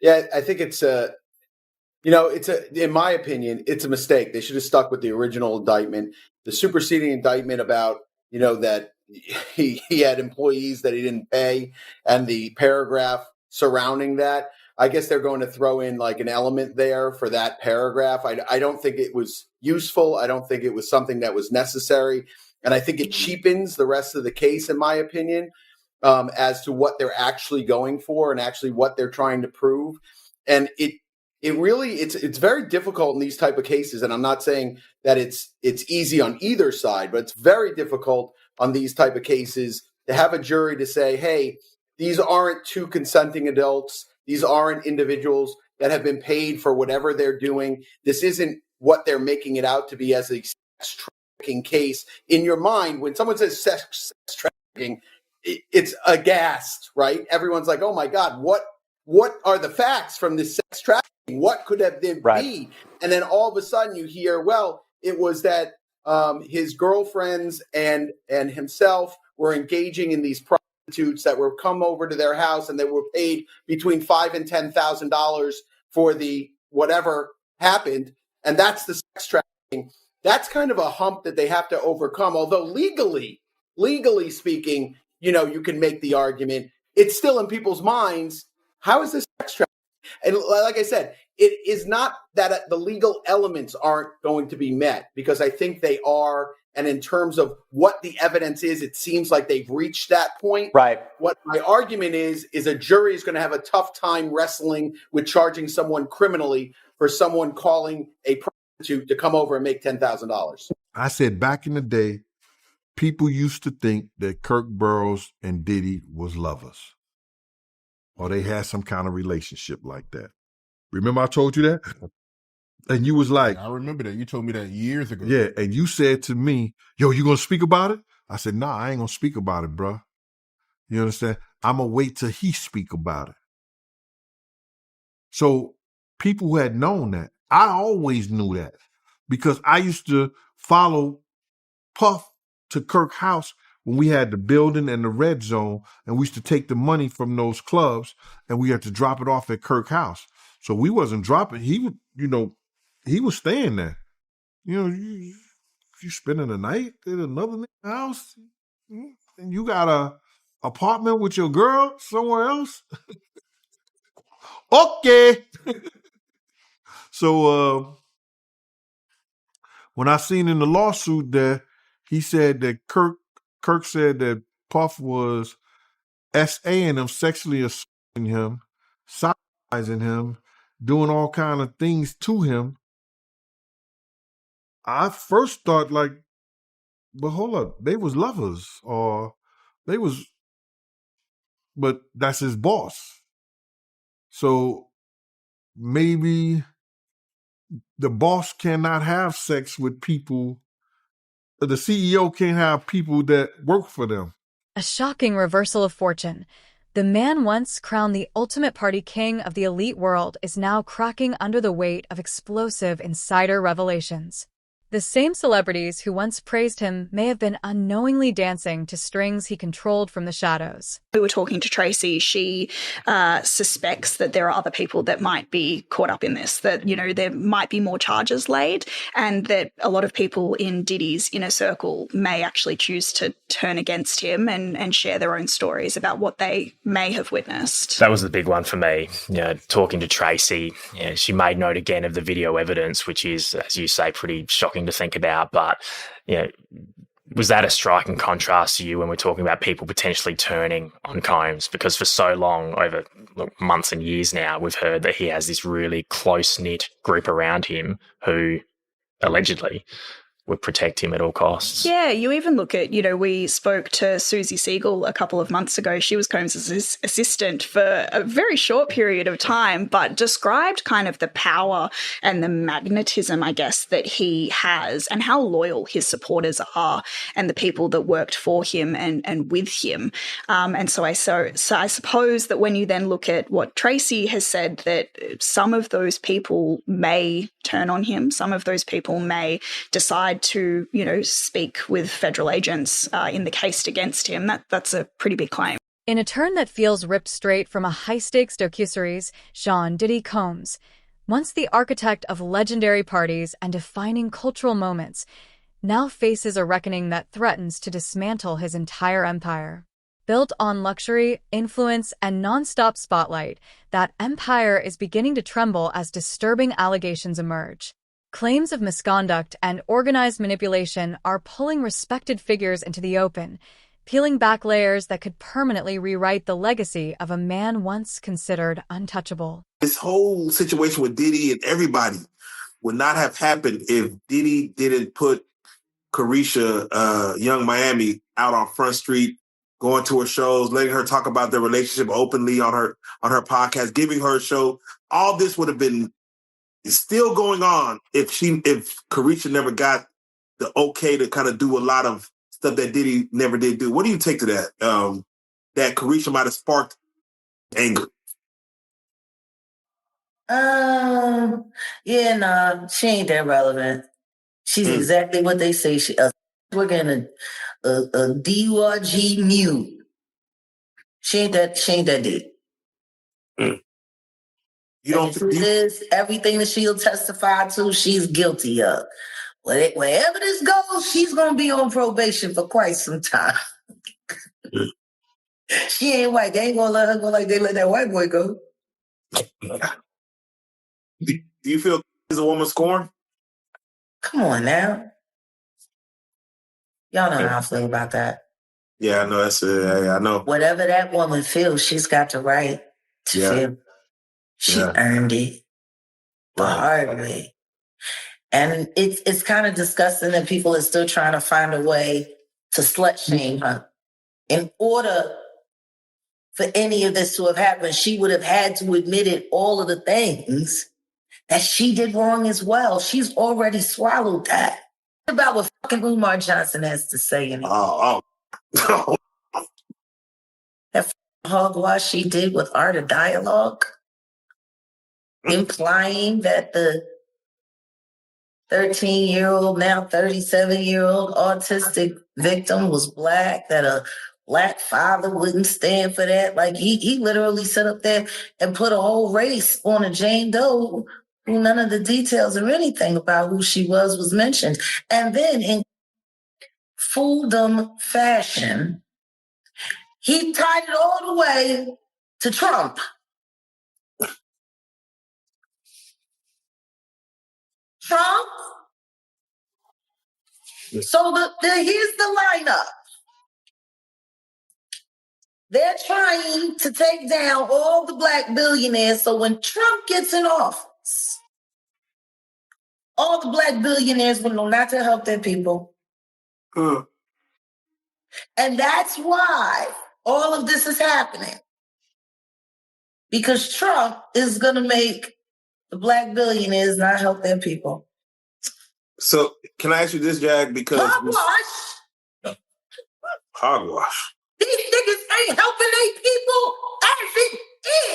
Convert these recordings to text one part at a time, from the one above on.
Yeah, I think it's in my opinion, it's a mistake. They should have stuck with the original indictment, the superseding indictment about, that he had employees that he didn't pay, and the paragraph surrounding that. I guess they're going to throw in like an element there for that paragraph. I don't think it was useful. I don't think it was something that was necessary. And I think it cheapens the rest of the case, in my opinion, as to what they're actually going for and actually what they're trying to prove. And it's very difficult in these type of cases. And I'm not saying that it's easy on either side, but it's very difficult on these type of cases to have a jury to say, hey, these aren't two consenting adults. These aren't individuals that have been paid for whatever they're doing. This isn't what they're making it out to be as a sex trafficking case. In your mind, when someone says sex trafficking, it's aghast, right? Everyone's like, oh my God, what are the facts from this sex trafficking? What could have been be? And then all of a sudden you hear, well, it was that his girlfriends and himself were engaging in these prostitutes that were come over to their house, and they were paid between $5,000 and $10,000 for the whatever happened. And that's the sex trafficking. That's kind of a hump that they have to overcome. Although legally speaking, you can make the argument. It's still in people's minds. How is this sex trafficking? And like I said, it is not that the legal elements aren't going to be met, because I think they are. And in terms of what the evidence is, it seems like they've reached that point. Right. What my argument is a jury is going to have a tough time wrestling with charging someone criminally for someone calling a prostitute to come over and make $10,000. I said back in the day, people used to think that Kirk Burroughs and Diddy was lovers, or they had some kind of relationship like that. Remember I told you that? And you was like... I remember that. You told me that years ago. Yeah, and you said to me, yo, you going to speak about it? I said, nah, I ain't going to speak about it, bro. You understand? I'm going to wait till he speak about it. So people who had known that, I always knew that, because I used to follow Puff to Kirk house when we had the building and the red zone, and we used to take the money from those clubs and we had to drop it off at Kirk house. So we wasn't dropping. He would, he was staying there. You spending the night at another house and you got a apartment with your girl somewhere else. Okay. So when I seen in the lawsuit there, he said that Kirk said that Puff was SAing him, sexually assaulting him, sodomizing him, doing all kind of things to him. I first thought like, but hold up, they was lovers, or they was, but that's his boss. So maybe the boss cannot have sex with people. The CEO can't have people that work for them. A shocking reversal of fortune. The man once crowned the ultimate party king of the elite world is now cracking under the weight of explosive insider revelations. The same celebrities who once praised him may have been unknowingly dancing to strings he controlled from the shadows. We were talking to Tracy. She suspects that there are other people that might be caught up in this, that, there might be more charges laid, and that a lot of people in Diddy's inner circle may actually choose to turn against him and share their own stories about what they may have witnessed. That was the big one for me. Talking to Tracy, she made note again of the video evidence, which is, as you say, pretty shocking to think about. But, was that a striking contrast to you when we're talking about people potentially turning on Combs? Because for so long, over months and years now, we've heard that he has this really close-knit group around him who allegedly would protect him at all costs. Yeah, you even look at, we spoke to Susie Siegel a couple of months ago. She was Combs' assistant for a very short period of time, but described kind of the power and the magnetism, I guess, that he has, and how loyal his supporters are, and the people that worked for him and with him. And so I suppose that when you then look at what Tracy has said, that some of those people may turn on him, some of those people may decide to, speak with federal agents in the case against him. That's a pretty big claim. In a turn that feels ripped straight from a high-stakes docuseries, Sean Diddy Combs, once the architect of legendary parties and defining cultural moments, now faces a reckoning that threatens to dismantle his entire empire. Built on luxury, influence, and non-stop spotlight, that empire is beginning to tremble as disturbing allegations emerge. Claims of misconduct and organized manipulation are pulling respected figures into the open, peeling back layers that could permanently rewrite the legacy of a man once considered untouchable. This whole situation with Diddy and everybody would not have happened if Diddy didn't put Carisha, Young Miami, out on Front Street, going to her shows, letting her talk about their relationship openly on her podcast, giving her a show. All this would have been still going on if Carisha never got the okay to kind of do a lot of stuff that Diddy never did do. What do you take to that? That Carisha might have sparked anger. Yeah, nah, she ain't that relevant. She's exactly what they say. We're getting a DURG mute. She ain't that deep. You don't think this? Everything that she'll testify to, she's guilty of. Wherever this goes, she's gonna be on probation for quite some time. She ain't white. They ain't gonna let her go like they let that white boy go. Do you feel is a woman scorned? Come on now. Y'all know how I feel about that. Yeah, I know. I know. Whatever that woman feels, she's got the right to feel. She earned it the hard way. And it's kind of disgusting that people are still trying to find a way to slut shame her. In order for any of this to have happened, she would have had to admit it, all of the things that she did wrong as well. She's already swallowed that. What about what fucking Umar Johnson has to say in it? That hogwash she did with Art of Dialogue, implying that the 13-year-old, now 37-year-old autistic victim was Black, that a Black father wouldn't stand for that. Like he literally sat up there and put a whole race on a Jane Doe who none of the details or anything about who she was mentioned. And then in fooldom fashion, he tied it all the way to Trump. Trump. So here's the lineup. They're trying to take down all the Black billionaires so when Trump gets in office, all the Black billionaires will know not to help their people. And that's why all of this is happening. Because Trump is going to make the Black billionaires not help their people. So can I ask you this, Jag? Because hogwash. These niggas ain't helping their people as it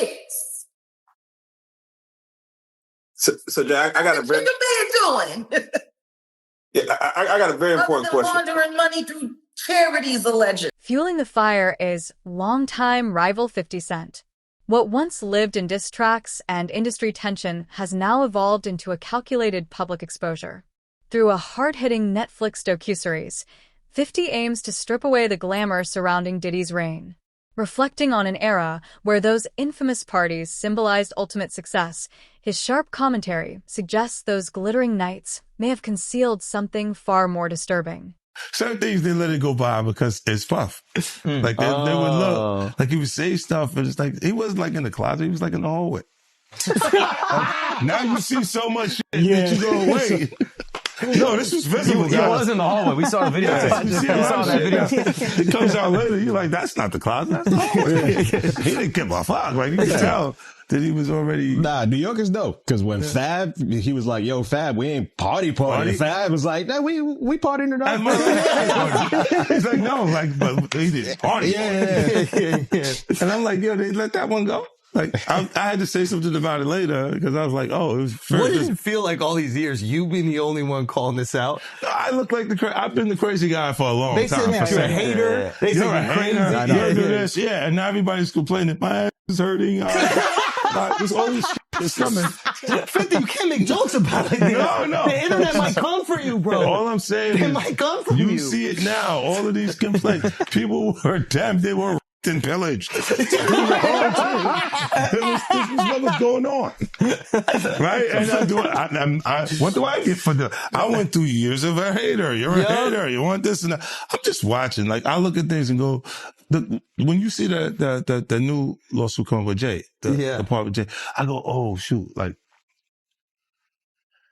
is. So Jag, I got a very... What the man doing? Yeah, I got a very important question. Laundering money through charities, allegedly. Fueling the fire is longtime rival 50 Cent. What once lived in diss tracks and industry tension has now evolved into a calculated public exposure. Through a hard-hitting Netflix docuseries, 50 aims to strip away the glamour surrounding Diddy's reign. Reflecting on an era where those infamous parties symbolized ultimate success, his sharp commentary suggests those glittering nights may have concealed something far more disturbing. Certain things they let it go by because it's Puff. Like they would look like he would say stuff, and it's like he wasn't like in the closet; he was like in the hallway. Now you see so much shit that you go, wait. No, this was visible. He was in the hallway. We saw the video. We saw that video. It comes out later. You're like, that's not the closet. That's the hallway. He didn't give a fuck. Like you can tell that he was already. Nah, New Yorkers know. Because when Fab, he was like, "Yo, Fab, we ain't party. Fab was like, "Nah, we partying tonight." He's like, no, like, but they didn't party. Yeah. And I'm like, yo, they let that one go. Like, I had to say something about it later because I was like, oh, it was What does it feel like all these years, you being the only one calling this out? I look like I've been the crazy guy for a long They time. said you're a hater. They You're said a you're hater. crazy. You're do this. Yeah, and now everybody's complaining. My ass is hurting. There's all this shit that's coming. 50, you can't make jokes about it. No. The internet might come for you, bro. All I'm saying is, might come from you see it now. All of these complaints. People were damned. They were and pillaged. This was what was going on, right? And what do I get for the? I went through years of a hater. You're a hater. You want this and that. I'm just watching. Like, I look at things and go, when you see the new lawsuit coming with Jay, the part with Jay, I go, oh shoot, like.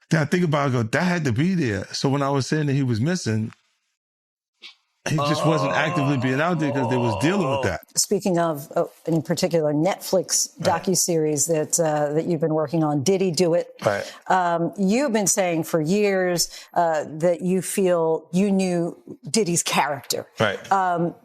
Then I think about it, I go, that had to be there. So when I was saying that he was missing, he just wasn't actively being out there because they was dealing with that. Speaking of, in particular, Netflix docuseries that you've been working on, Diddy Do It. Right. You've been saying for years that you feel you knew Diddy's character. Right.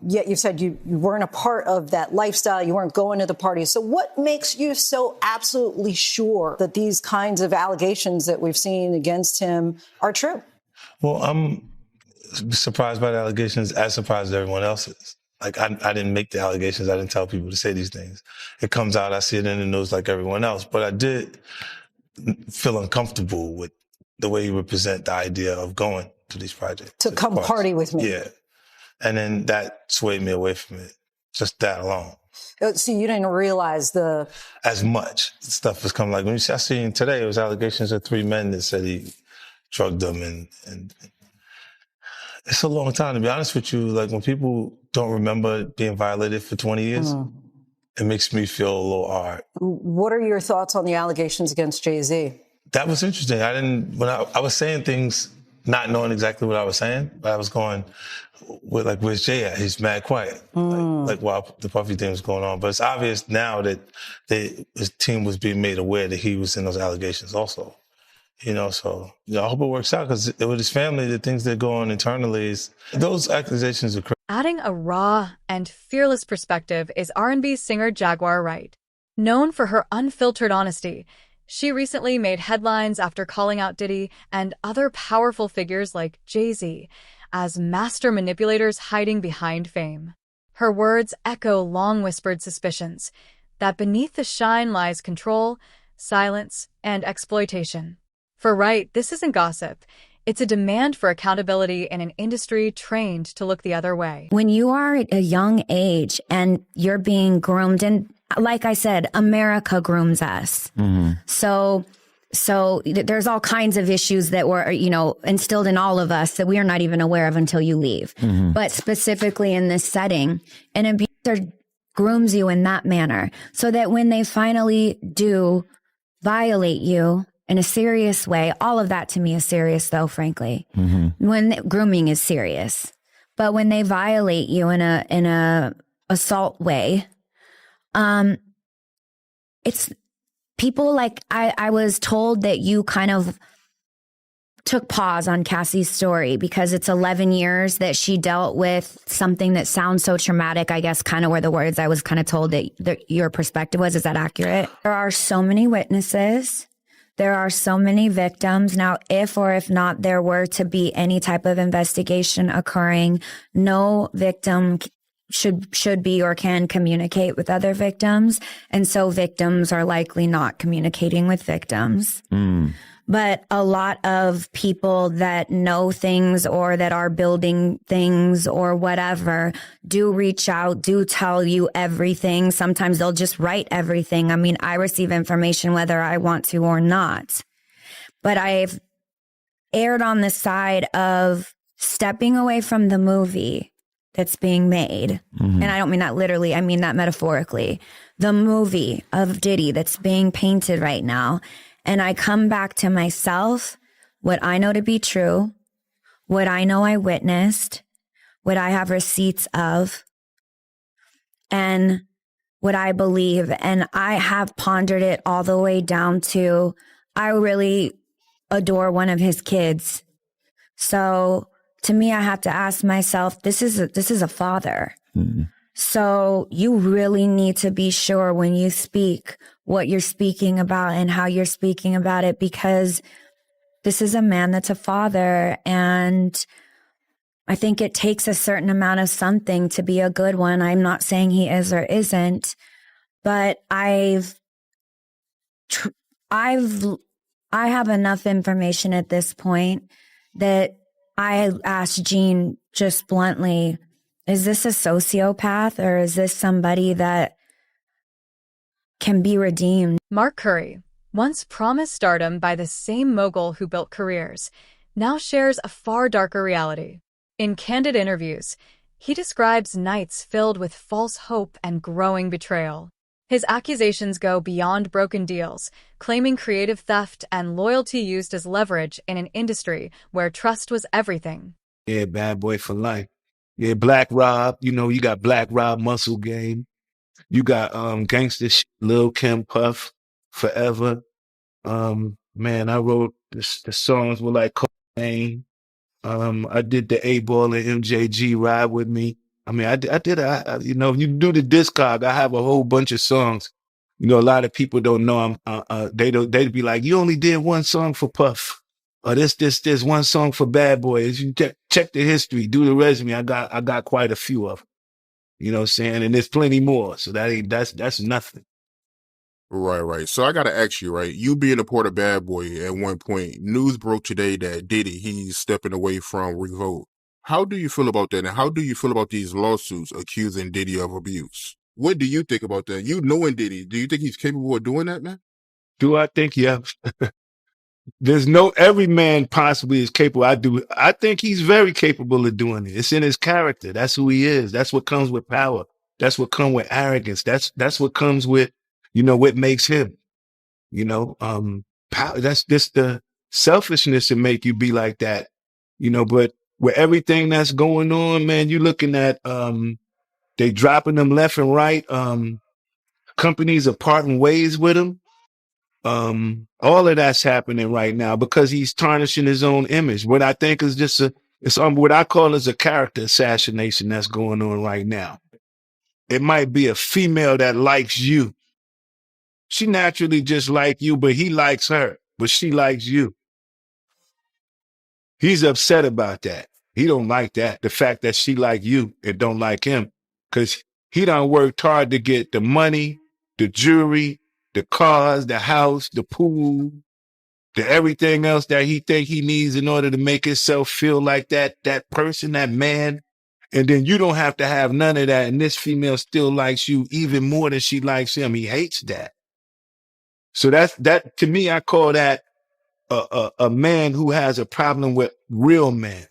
Yet you've said you weren't a part of that lifestyle. You weren't going to the parties. So what makes you so absolutely sure that these kinds of allegations that we've seen against him are true? Well, I'm surprised by the allegations, as surprised as everyone else is. Like, I didn't make the allegations. I didn't tell people to say these things. It comes out, I see it in the news like everyone else. But I did feel uncomfortable with the way he would present the idea of going to these projects. To come party with me. Yeah. And then that swayed me away from it. Just that alone. So you didn't realize as much stuff was coming. Like, when I seen today, it was allegations of 3 men that said he drugged them and it's a long time, to be honest with you. Like, when people don't remember being violated for 20 years, it makes me feel a little hard. What are your thoughts on the allegations against Jay-Z? That was interesting. When I was saying things, not knowing exactly what I was saying, but I was going, where's Jay at? He's mad quiet. Like while the Puffy thing was going on. But it's obvious now that his team was being made aware that he was in those allegations also. So I hope it works out, because with his family, the things that go on internally, those accusations are crazy. Adding a raw and fearless perspective is R&B singer Jaguar Wright. Known for her unfiltered honesty, she recently made headlines after calling out Diddy and other powerful figures like Jay-Z as master manipulators hiding behind fame. Her words echo long-whispered suspicions that beneath the shine lies control, silence, and exploitation. For Wright, this isn't gossip. It's a demand for accountability in an industry trained to look the other way. When you are at a young age and you're being groomed, and like I said, America grooms us. Mm-hmm. So there's all kinds of issues that were, instilled in all of us that we are not even aware of until you leave. Mm-hmm. But specifically in this setting, an abuser grooms you in that manner so that when they finally do violate you in a serious way, all of that to me is serious though, frankly. Mm-hmm. When grooming is serious, but when they violate you in a assault way, it's people like, I was told that you kind of took pause on Cassie's story because it's 11 years that she dealt with something that sounds so traumatic. I guess kind of were the words I was kind of told that your perspective was. Is that accurate? There are so many witnesses. There are so many victims. Now, if or if not there were to be any type of investigation occurring, no victim should be or can communicate with other victims. And so victims are likely not communicating with victims. Mm. But a lot of people that know things or that are building things or whatever do reach out, do tell you everything. Sometimes they'll just write everything. I mean, I receive information whether I want to or not. But I've erred on the side of stepping away from the movie that's being made. Mm-hmm. And I don't mean that literally, I mean that metaphorically. The movie of Diddy that's being painted right now. And I come back to myself, what I know to be true, what I know I witnessed, what I have receipts of, and what I believe. And I have pondered it all the way down to, I really adore one of his kids. So to me, I have to ask myself, this is a father. Mm-hmm. So you really need to be sure when you speak what you're speaking about and how you're speaking about it, because this is a man that's a father, and I think it takes a certain amount of something to be a good one. I'm not saying he is or isn't, but I have enough information at this point that I asked Gene just bluntly, is this a sociopath or is this somebody that can be redeemed? Mark Curry, once promised stardom by the same mogul who built careers, now shares a far darker reality. In candid interviews, he describes nights filled with false hope and growing betrayal. His accusations go beyond broken deals, claiming creative theft and loyalty used as leverage in an industry where trust was everything. Yeah, bad boy for life. Yeah, Black Rob, you got Black Rob Muscle Game. You got Gangsta shit, Lil Kim Puff, Forever. Man, I wrote the songs with like Cobain. I did the A-Ball and MJG Ride With Me. I mean, I did, if you do the discog, I have a whole bunch of songs. A lot of people don't know they'd be like, you only did one song for Puff. Or this one song for Bad Boy. As you check the history, do the resume. I got quite a few of them. You know what I'm saying? And there's plenty more. So that's nothing. Right. So I got to ask you, right? You being a part of Bad Boy at one point, news broke today that Diddy, he's stepping away from Revolt. How do you feel about that? And how do you feel about these lawsuits accusing Diddy of abuse? What do you think about that? You knowing Diddy, do you think he's capable of doing that, man? Do I think? Yeah. Every man possibly is capable. I think he's very capable of doing it. It's in his character. That's who he is. That's what comes with power. That's what comes with arrogance. That's what comes with, what makes him, power. That's just the selfishness to make you be like that, but with everything that's going on, man, you're looking at, they dropping them left and right. Companies are parting ways with him. All of that's happening right now because he's tarnishing his own image. What I think is just what I call is a character assassination that's going on right now. It might be a female that likes you. She naturally just like you, but he likes her, but she likes you. He's upset about that. He don't like that. The fact that she like you and don't like him, because he done worked hard to get the money, the jewelry, the cars, the house, the pool, the everything else that he think he needs in order to make himself feel like that person, that man. And then you don't have to have none of that. And this female still likes you even more than she likes him. He hates that. So that to me, I call that a man who has a problem with real men.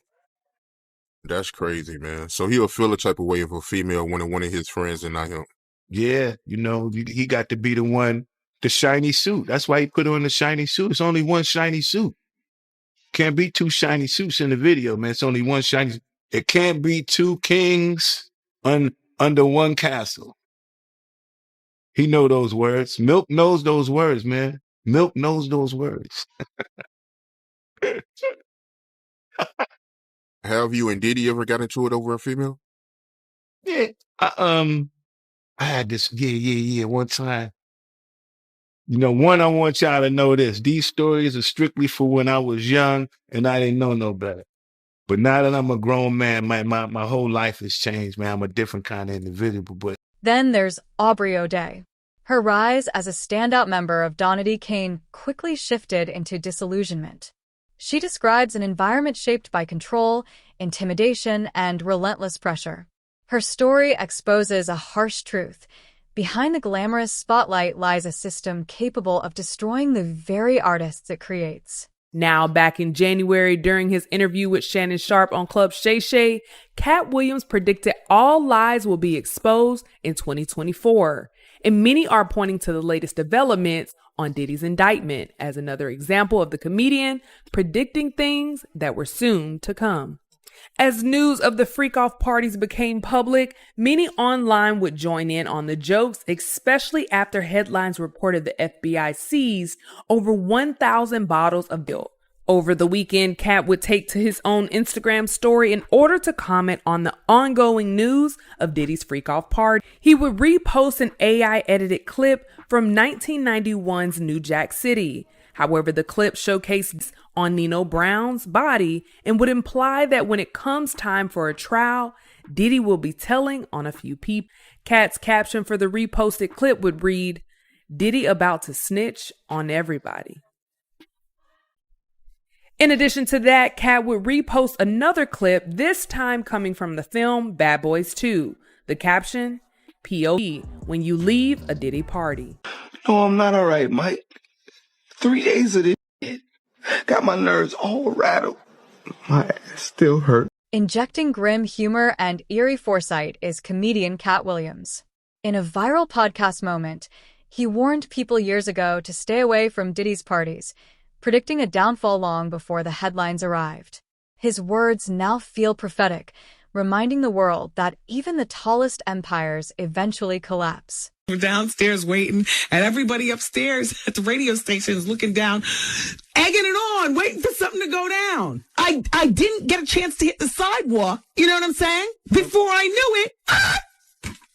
That's crazy, man. So he'll feel a type of way if a female wanted one of his friends and not him. Yeah, he got to be the one, the shiny suit. That's why he put on the shiny suit. It's only one shiny suit. Can't be two shiny suits in the video, man. It's only one shiny. It can't be two kings under one castle. He know those words. Milk knows those words, man. Milk knows those words. Have you and Diddy ever got into it over a female? Yeah, I had this, one time. I want y'all to know this. These stories are strictly for when I was young and I didn't know no better. But now that I'm a grown man, my whole life has changed, man. I'm a different kind of individual. But then there's Aubrey O'Day. Her rise as a standout member of Donity Kane quickly shifted into disillusionment. She describes an environment shaped by control, intimidation, and relentless pressure. Her story exposes a harsh truth. Behind the glamorous spotlight lies a system capable of destroying the very artists it creates. Now, back in January, during his interview with Shannon Sharpe on Club Shay Shay, Cat Williams predicted all lies will be exposed in 2024. And many are pointing to the latest developments on Diddy's indictment as another example of the comedian predicting things that were soon to come. As news of the freak-off parties became public, many online would join in on the jokes, especially after headlines reported the FBI seized over 1,000 bottles of Bill. Over the weekend, Cat would take to his own Instagram story in order to comment on the ongoing news of Diddy's freak-off party. He would repost an AI-edited clip from 1991's New Jack City. However, the clip showcased on Nino Brown's body and would imply that when it comes time for a trial, Diddy will be telling on a few people. Cat's caption for the reposted clip would read, "Diddy about to snitch on everybody." In addition to that, Cat would repost another clip, this time coming from the film Bad Boys 2. The caption, "POV, when you leave a Diddy party." No, I'm not all right, Mike. 3 days of this shit got my nerves all rattled. My ass still hurt. Injecting grim humor and eerie foresight is comedian Cat Williams. In a viral podcast moment, he warned people years ago to stay away from Diddy's parties, predicting a downfall long before the headlines arrived. His words now feel prophetic, reminding the world that even the tallest empires eventually collapse. We're downstairs waiting, and everybody upstairs at the radio station is looking down, egging it on, waiting for something to go down. I didn't get a chance to hit the sidewalk, you know what I'm saying? Before I knew it,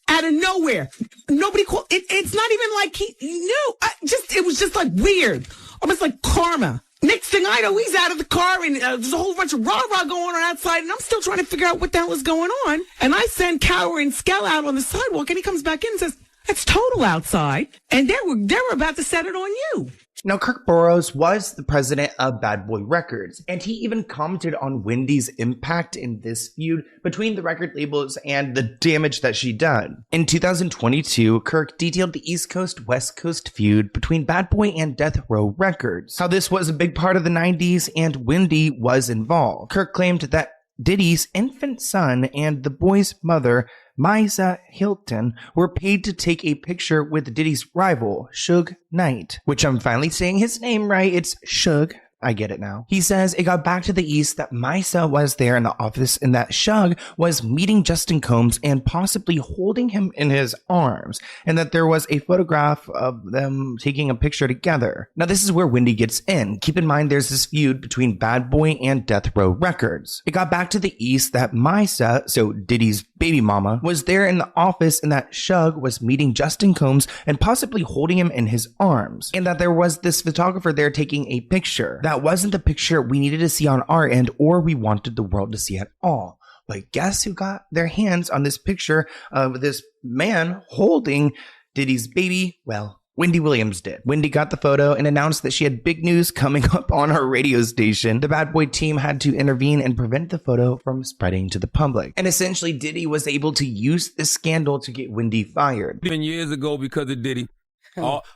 out of nowhere, nobody called. It's not even like he knew. It was just like weird, almost like karma. Next thing I know, he's out of the car, and there's a whole bunch of rah-rah going on outside, and I'm still trying to figure out what the hell is going on. And I send Cower and Skell out on the sidewalk, and he comes back in and says, "It's total outside," and they were about to set it on you. Now, Kirk Burroughs was the president of Bad Boy Records, and he even commented on Wendy's impact in this feud between the record labels and the damage that she done. In 2022, Kirk detailed the East Coast-West Coast feud between Bad Boy and Death Row Records, how this was a big part of the 90s and Wendy was involved. Kirk claimed that Diddy's infant son and the boy's mother, Misa Hilton, were paid to take a picture with Diddy's rival, Suge Knight, which I'm finally saying his name right. It's Suge. I get it now. He says it got back to the East that Misa was there in the office and that Suge was meeting Justin Combs and possibly holding him in his arms, and that there was a photograph of them taking a picture together. Now, this is where Wendy gets in. Keep in mind there's this feud between Bad Boy and Death Row Records. It got back to the East that Misa, so Diddy's baby mama, was there in the office and that Suge was meeting Justin Combs and possibly holding him in his arms, and that there was this photographer there taking a picture. That wasn't the picture we needed to see on our end or we wanted the world to see at all. But guess who got their hands on this picture of this man holding Diddy's baby? Well, Wendy Williams did. Wendy got the photo and announced that she had big news coming up on her radio station. The Bad Boy team had to intervene and prevent the photo from spreading to the public. And essentially, Diddy was able to use this scandal to get Wendy fired. Even years ago because of Diddy.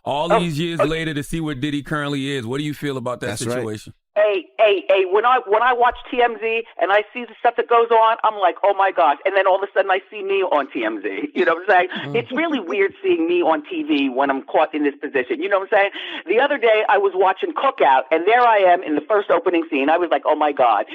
All these years later to see where Diddy currently is. What do you feel about that situation? Hey, when I watch TMZ and I see the stuff that goes on, I'm like, oh my God. And then all of a sudden I see me on TMZ. You know what I'm saying? It's really weird seeing me on TV when I'm caught in this position. You know what I'm saying? The other day I was watching Cookout and there I am in the first opening scene. I was like, oh my God.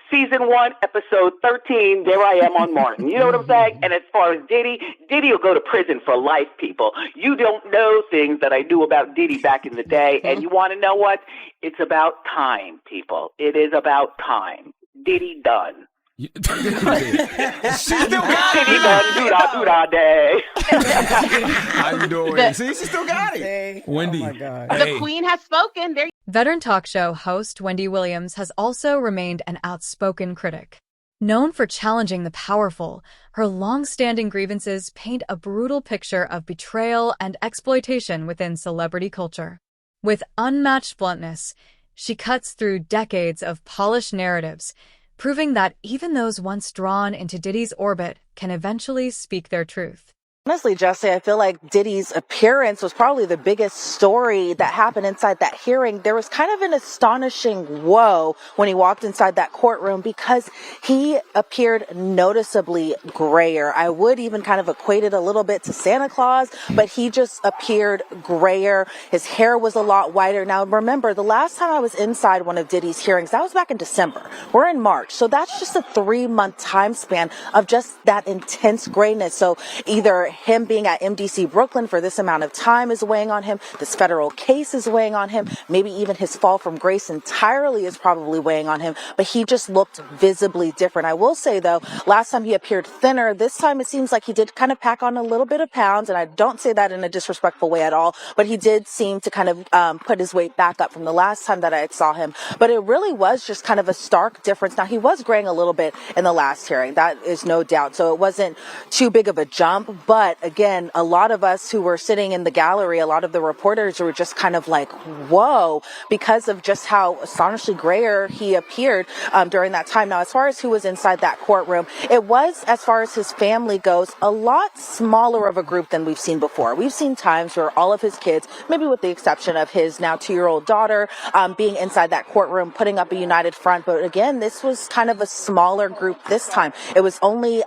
Season 1, episode 13, there I am on Martin. You know what I'm saying? And as far as Diddy will go to prison for life, people. You don't know things that I knew about Diddy back in the day. And you want to know what? It's about time, people. It is about time. Diddy done. She still got it. Diddy done. Doo-da day. How you doing? See, she still got it. Wendy. Oh my God. The queen has spoken. There. Veteran talk show host Wendy Williams has also remained an outspoken critic. Known for challenging the powerful, her long-standing grievances paint a brutal picture of betrayal and exploitation within celebrity culture. With unmatched bluntness, she cuts through decades of polished narratives, proving that even those once drawn into Diddy's orbit can eventually speak their truth. Honestly, Jesse, I feel like Diddy's appearance was probably the biggest story that happened inside that hearing. There was kind of an astonishing whoa when he walked inside that courtroom because he appeared noticeably grayer. I would even kind of equate it a little bit to Santa Claus, but he just appeared grayer. His hair was a lot whiter. Now, remember, the last time I was inside one of Diddy's hearings, that was back in December. We're in March, so that's just a 3-month time span of just that intense grayness. So either him being at MDC Brooklyn for this amount of time is weighing on him. This federal case is weighing on him. Maybe even his fall from grace entirely is probably weighing on him, but he just looked visibly different. I will say, though, last time he appeared thinner. This time it seems like he did kind of pack on a little bit of pounds, and I don't say that in a disrespectful way at all, but he did seem to kind of put his weight back up from the last time that I saw him. But it really was just kind of a stark difference. Now, he was graying a little bit in the last hearing. That is no doubt. So it wasn't too big of a jump. But again, a lot of us who were sitting in the gallery, a lot of the reporters were just kind of like, whoa, because of just how astonishingly grayer he appeared during that time. Now, as far as who was inside that courtroom, it was, as far as his family goes, a lot smaller of a group than we've seen before. We've seen times where all of his kids, maybe with the exception of his now 2-year-old daughter, being inside that courtroom, putting up a united front. But again, this was kind of a smaller group this time. It was only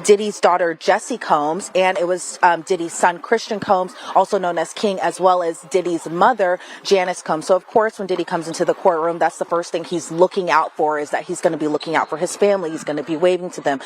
Diddy's daughter, Jessie Combs, and it was Diddy's son, Christian Combs, also known as King, as well as Diddy's mother, Janice Combs. So, of course, when Diddy comes into the courtroom, that's the first thing he's looking out for, is that he's going to be looking out for his family. He's going to be waving to them.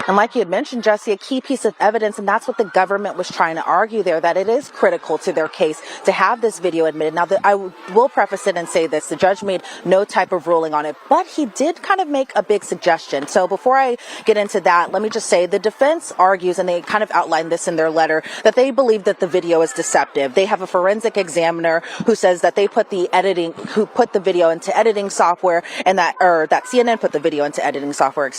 And like you had mentioned, Jesse, a key piece of evidence, and that's what the government was trying to argue there, that it is critical to their case to have this video admitted. Now, I will preface it and say this. The judge made no type of ruling on it, but he did kind of make a big suggestion. So before I get into that, let me just say the defense argues, and they kind of outlined this in their letter, that they believe that the video is deceptive. They have a forensic examiner who says that they put the video into editing software, and that CNN put the video into editing software,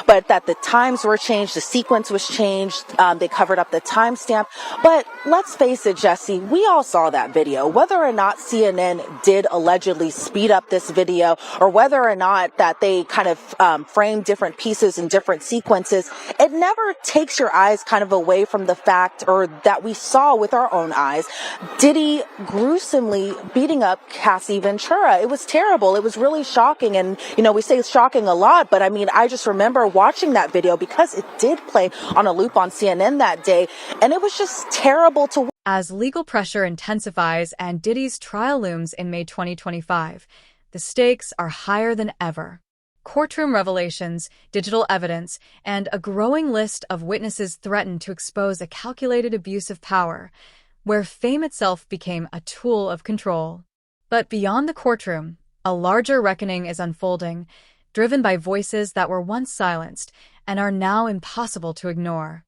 but that the times were changed, the sequence was changed, they covered up the timestamp. But let's face it, Jesse, we all saw that video. Whether or not CNN did allegedly speed up this video, or whether or not that they kind of framed different pieces and different sequences, it never takes your eyes kind of away from the fact, or that we saw with our own eyes, Diddy gruesomely beating up Cassie Ventura. It was terrible. It was really shocking. And, we say it's shocking a lot, but I mean, I just remember watching that video because it did play on a loop on CNN that day, and it was just terrible to watch. As legal pressure intensifies and Diddy's trial looms in May 2025, the stakes are higher than ever. Courtroom revelations, digital evidence, and a growing list of witnesses threaten to expose a calculated abuse of power, where fame itself became a tool of control. But beyond the courtroom, a larger reckoning is unfolding, driven by voices that were once silenced and are now impossible to ignore.